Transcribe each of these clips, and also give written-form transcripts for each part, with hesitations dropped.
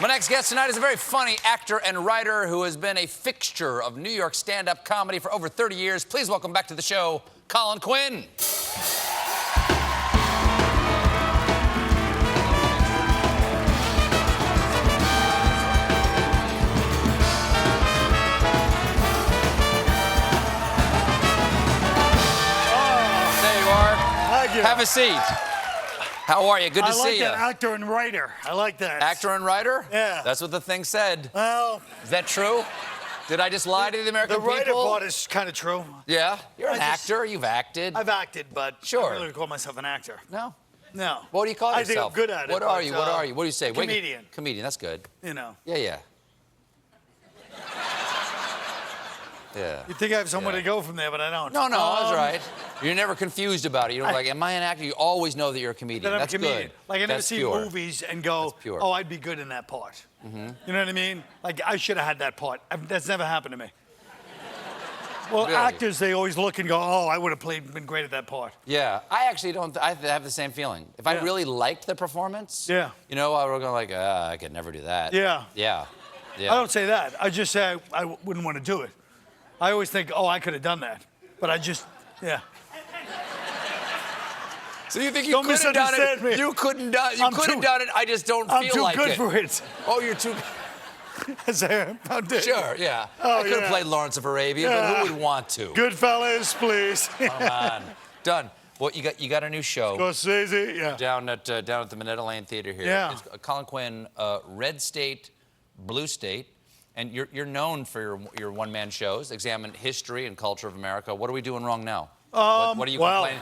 My next guest tonight is a very funny actor and writer who has been a fixture of New York stand-up comedy for over 30 years. Please welcome back to the show, Colin Quinn. There you are. Thank you. Have a seat. How are you? Good to see you. I like that actor and writer. I like that. Actor and writer? Yeah. That's what the thing said. Well, Is that true? Did I just lie to the American the people? writer part is kind of true. Yeah? You're an I just- actor. You've acted. I've acted, but Sure. I really would call myself an actor. No? No. What do you call yourself? I think I'm good at it. What are but, you? What are you? What do you say? Wait, comedian. Comedian. That's good. You know. Yeah, yeah. Yeah. You think I have somewhere Yeah. to go from there, but I don't. No, that's right. You're never confused about it. You're like, am I an actor? You always know that you're a comedian. That I'm That's a comedian. good. Like, I never That's see pure. movies and go, That's pure. oh, I'd be good in that part. Mm-hmm. You know what I mean? Like, I should have had that part. That's never happened to me. Well, Really? actors, they always look and go, oh, I would have been great at that part. Yeah, I actually don't. I have the same feeling. If I Yeah. really liked the performance, Yeah. you know, I would go like, I could never do that. Yeah. Yeah. Yeah. I don't say that. I just say I wouldn't want to do it. I always think, oh, I could have done that. But I just, yeah. So you think you Don't could have done misunderstand it? me. You couldn't done. You I'm could have too- done it. I just don't I'm feel too like good it. for it. Oh, you're too. Sure, yeah. Oh, I could have yeah. played Lawrence of Arabia, but Yeah. who would want to? Goodfellas, please. Come on. Done. Well, you got a new show Scorsese, yeah. down at the Minetta Lane Theater here. Yeah. It's Colin Quinn, Red State, Blue State, and you're known for your one-man shows, examine history and culture of America. What are we doing wrong now? What are you well, complaining?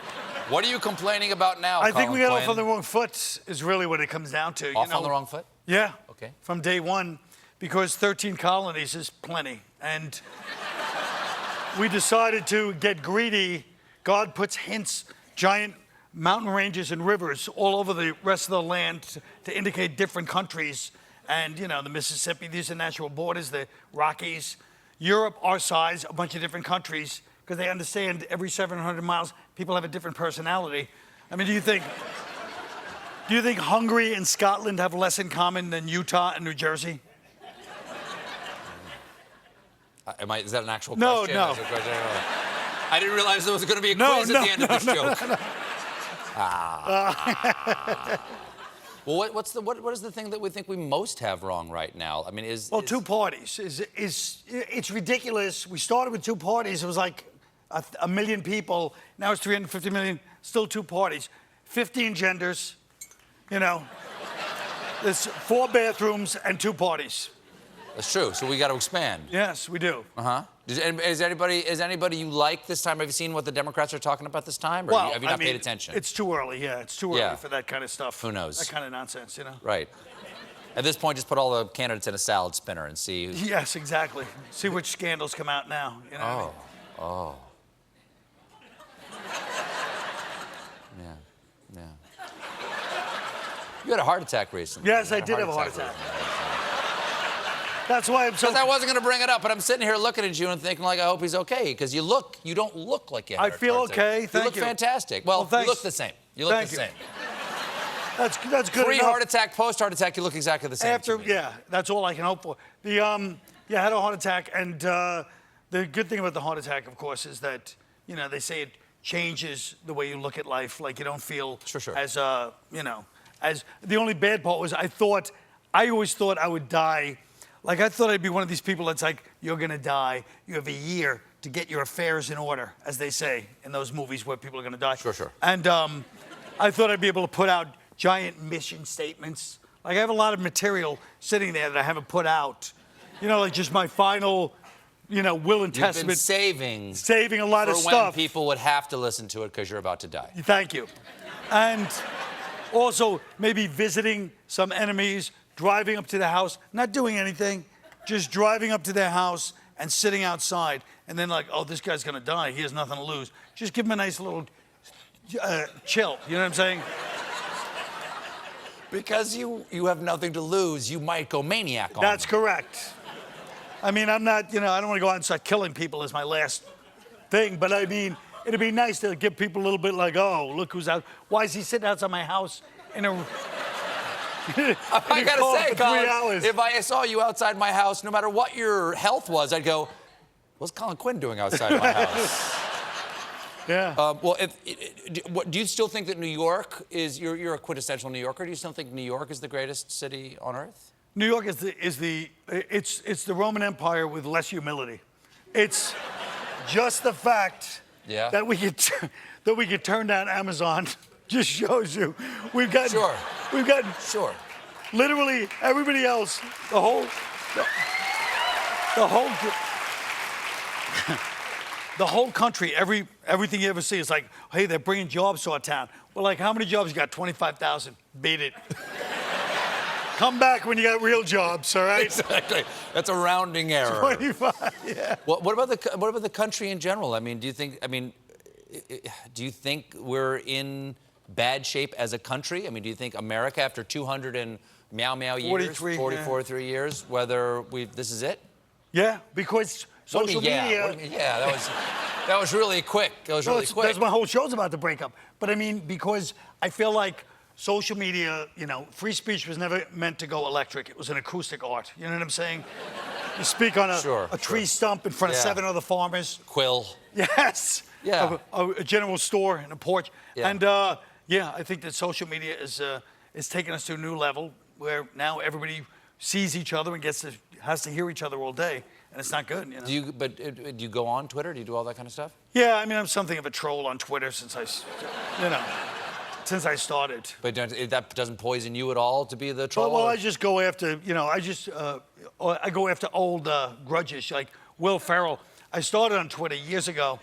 What are you complaining about now? I think we Colin got Quinn? off on the wrong foot is really what it comes down to. Off on the wrong foot? Yeah. Okay. From day one, because 13 colonies is plenty. And we decided to get greedy. God puts hints, giant mountain ranges and rivers all over the rest of the land to indicate different countries. And, you know, the Mississippi, these are natural borders, the Rockies. Europe, our size, a bunch of different countries, because they understand every 700 miles, people have a different personality. I mean, do you think Hungary and Scotland have less in common than Utah and New Jersey? Is that an actual No, question? no. That's a question. I didn't realize there was going to be a No, quiz at the end of this joke. Well, what is the thing that we think we most have wrong right now? I mean, Two parties. It's ridiculous. We started with two parties. It was like a million people. Now it's 350 million. Still two parties. 15 genders. You know. There's 4 bathrooms and 2 parties. That's true. So we got to expand. Yes, we do. Is anybody you like this time? Have you seen what the Democrats are talking about this time, or have you not paid attention? It's too early. Yeah, it's too early for that kind of stuff. Who knows? That kind of nonsense, you know. Right. At this point, just put all the candidates in a salad spinner and see. Yes, exactly. See which scandals come out now. You know. What I mean? Oh. Yeah. You had a heart attack recently. Yes, I did have a heart attack. That's why I'm so. Because I wasn't going to bring it up, but I'm sitting here looking at you and thinking, like, I hope he's okay. Because you don't look like you had I a feel heart attack. okay. Thank you. you. Look fantastic. Well, you thanks. look the same. You look Thank the you. same. That's good enough. Pre-heart attack, post-heart attack, you look exactly the same. After, to me. yeah, that's all I can hope for. I had a heart attack, and the good thing about the heart attack, of course, is that they say it changes the way you look at life. Like you don't feel Sure. as as the only bad part was I always thought I would die. Like I thought I'd be one of these people that's like, you're gonna die. You have a year to get your affairs in order, as they say in those movies where people are gonna die. Sure. And I thought I'd be able to put out giant mission statements. Like I have a lot of material sitting there that I haven't put out. Like just my final, will and testament. You've been saving a lot of for stuff. when people would have to listen to it because you're about to die. Thank you. And also maybe visiting some enemies, driving up to their house, not doing anything, just driving up to their house and sitting outside. And then like, oh, this guy's gonna die. He has nothing to lose. Just give him a nice little chill. You know what I'm saying? Because you have nothing to lose, you might go maniac on That's them. correct. I mean, I'm not, I don't want to go out and start killing people as my last thing, but I mean, it'd be nice to give people a little bit like, oh, look who's out. Why is he sitting outside my house in a... I gotta say, Colin, if I saw you outside my house, no matter what your health was, I'd go, what's Colin Quinn doing outside my house? Yeah. Well, do you still think that New York is, you're a quintessential New Yorker, do you still think New York is the greatest city on earth? New York is the Roman Empire with less humility. It's just the fact that we could turn down Amazon just shows you we've got literally everybody else, the whole country, everything you ever see is like, hey, they're bringing jobs to our town. Well, like, how many jobs you got? 25,000. Beat it. Come back when you got real jobs, all right? Exactly. That's a rounding error. 25, yeah. What about the country in general? I mean, do you think we're in bad shape as a country? I mean, do you think America, after 200 and meow years, 43 years, whether this is it? Yeah, because social media. That was really quick. That's my whole show's about to break up. But I mean, because I feel like social media, free speech was never meant to go electric. It was an acoustic art. You know what I'm saying? You speak on a tree stump in front of 7 other farmers. Quill. Yes. Yeah. A general store and a porch. Yeah. And I think that social media is taking us to a new level where now everybody sees each other and has to hear each other all day, and it's not good. Do you go on Twitter? Do you do all that kind of stuff? Yeah, I mean, I'm something of a troll on Twitter since I started. But that doesn't poison you at all to be the troll? Well, I just go after, I go after old grudges, like Will Ferrell. I started on Twitter years ago.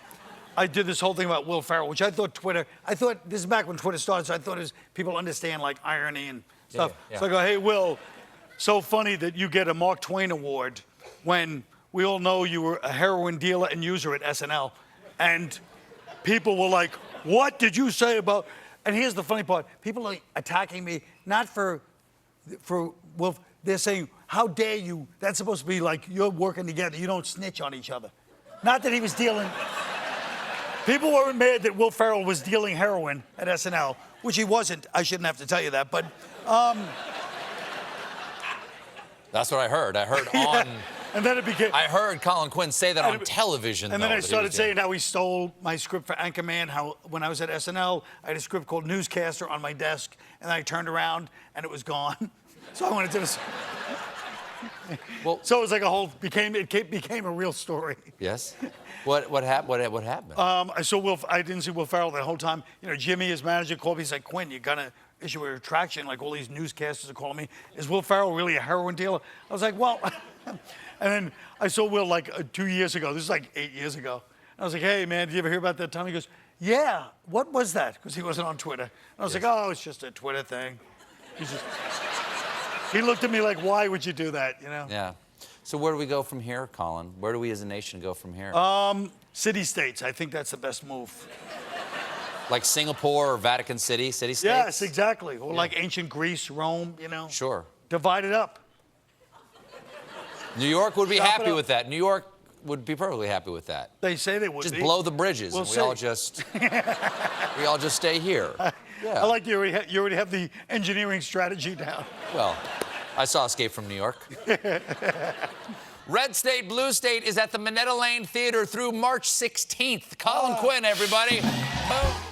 I did this whole thing about Will Ferrell, which I thought this is back when Twitter started, so I thought people understand, like, irony and stuff. Yeah. So I go, hey, Will, so funny that you get a Mark Twain award when we all know you were a heroin dealer and user at SNL. And people were like, what did you say about... And here's the funny part. People are attacking me, not for Will. They're saying, how dare you? That's supposed to be like, you're working together. You don't snitch on each other. Not that he was dealing... People weren't mad that Will Ferrell was dealing heroin at SNL, which he wasn't. I shouldn't have to tell you that, but... That's what I heard. I heard on... And then it became... I heard Colin Quinn say that on television, And then I started saying how he stole my script for Anchorman, how when I was at SNL, I had a script called Newscaster on my desk, and I turned around, and it was gone. So I wanted to... So it was like it became a real story. Yes? What happened? I didn't see Will Ferrell that whole time. Jimmy, his manager, called me. He's like, Quinn, you're gonna issue a retraction. Like, all these newscasters are calling me. Is Will Ferrell really a heroin dealer? I was like, well... And then I saw Will like 2 years ago. This is like 8 years ago. I was like, hey, man, did you ever hear about that time? He goes, yeah, what was that? Because he wasn't on Twitter. And I was like, oh, it's just a Twitter thing. He looked at me like, why would you do that, Yeah. So where do we go from here, Colin? Where do we as a nation go from here? City-states. I think that's the best move. Like Singapore or Vatican City, city-states? Yes, exactly. Or like ancient Greece, Rome, Sure. Divide it up. New York would be happy with that. New York would be perfectly happy with that. They say they would. Just blow the bridges, and we all just stay here. Yeah. I like you already have the engineering strategy down. Well, I saw Escape from New York. Red State, Blue State is at the Minetta Lane Theater through March 16th. Colin Quinn, everybody. Boom.